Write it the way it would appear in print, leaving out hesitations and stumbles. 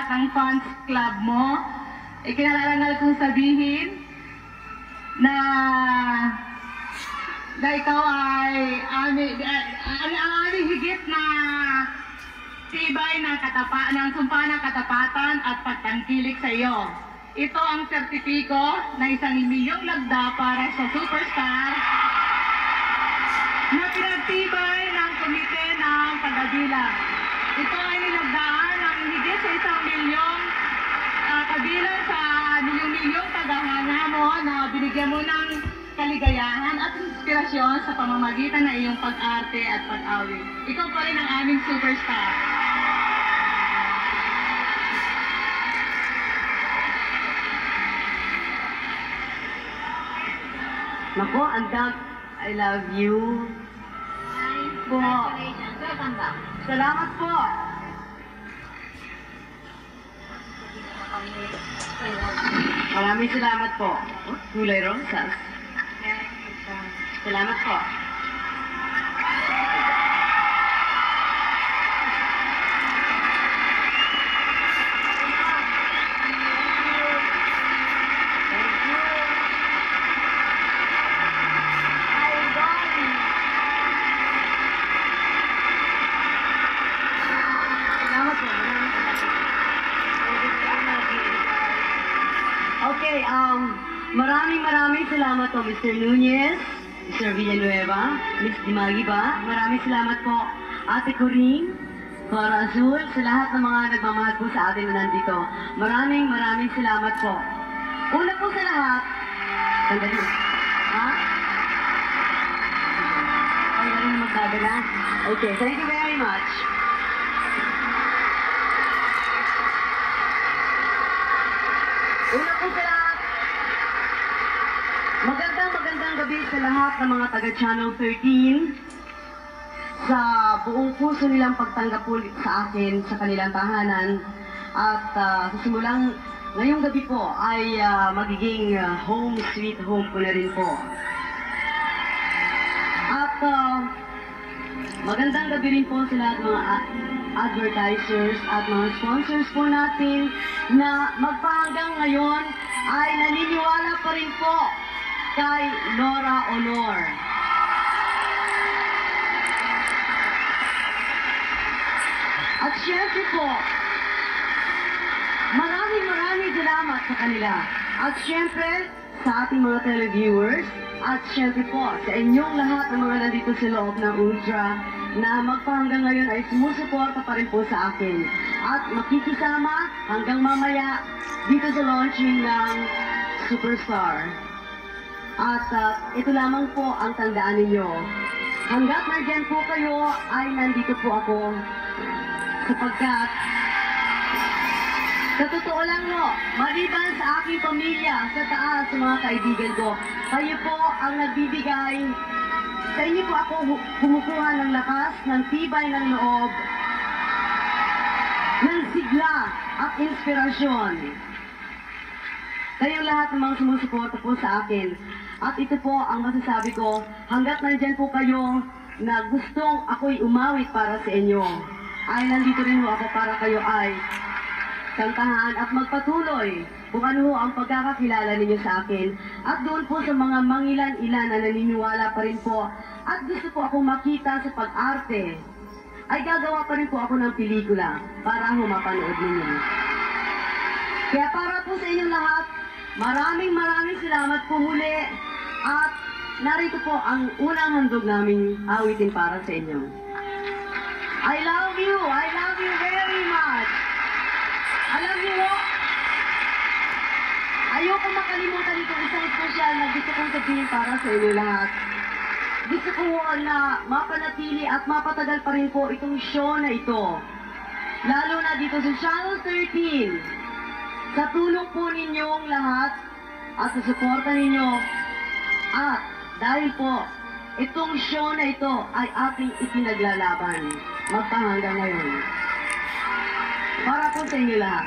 ng fans club mo. Ikinalarangal kong sabihin na ikaw ay ang aming higit na tibay ng sumpa ng katapatan at pagtangkilik sa iyo. Ito ang sertipiko na 1,000,000 lagda para sa superstar na pinagtibay ng komite ng pagkabilang. Ito ay nilagdaan ng higit sa 1,000,000 kabilang sa milyong-milyong tagahanga mo na binigyan mo ng kaligayahan at inspirasyon sa pamamagitan ng iyong pag-arte at pag-awit. Ikaw pa rin ang aming superstar. Nako, andak, I love you. Po. Salamat po. Maraming salamat po. Kulay rosas. Salamat po. Okay, maraming salamat po, Mr. Nunez, Mr. Villanueva, Ms. Dimagi ba? Maraming salamat po, Ate Corinne, Cora Azul, sa lahat ng mga nagmamahal po sa atin na nandito. Maraming salamat po. Una po sa lahat, sandali. Ha? Ay, na rin magdadala. Okay, thank you very much. Una po sa lahat, magandang gabi sa lahat ng mga taga-Channel 13 sa buong puso nilang pagtanggap ulit sa akin sa kanilang tahanan. At sa simulang ngayong gabi po ay magiging home sweet home ko na rin po. At magandang gabi rin po sa lahat mga advertisers at mga sponsors po natin na magpahanggang ngayon ay naniniwala pa rin po kay Nora Honor. At syempre po, maraming salamat sa kanila. At syempre, sa ating mga televiewers, at syempre po, sa inyong lahat ng mga nandito sa loob ng Ultra, na magpahanggang ngayon ay sumusuporta pa rin po sa akin. At makikisama hanggang mamaya dito sa launching ng Superstar. At ito lamang po ang tandaan ninyo. Hanggat nandyan po kayo, ay nandito po ako. Sapagkat, sa totoo lang mo, maliban sa aking pamilya, sa taas, sa mga kaibigan ko, kayo po ang nagbibigay. Sa inyo po ako kumukuha ng lakas, ng tibay ng loob, ng sigla at inspirasyon. Kayong lahat ng mga sumusuporta po sa akin. At ito po ang masasabi ko, hanggat nandyan po kayo na gustong ako'y umawit para sa inyo, ay nandito rin po ako para kayo ay kantahan at magpatuloy kung ano ang pagkakakilala ninyo sa akin. At doon po sa mga mangilan-ilan na naniniwala pa rin po at gusto po akong makita sa pag-arte, ay gagawa pa rin po ako ng pelikula para mapanood ninyo. Kaya para po sa inyong lahat, maraming salamat po muli at narito po ang unang handog naming awitin para sa inyo. I love you very much. Alam niyo po, ayoko makalimutan itong isang espesyal na gusto kong sabihin para sa inyo lahat. Gusto ko na mapanatili at mapatagal pa rin po itong show na ito. Lalo na dito sa Channel 13. Sa tulong po ninyong lahat at sa suporta ninyo. At dahil po, itong show na ito ay ating ipinaglalaban magpahanggang ngayon. Para po sa inyo lahat.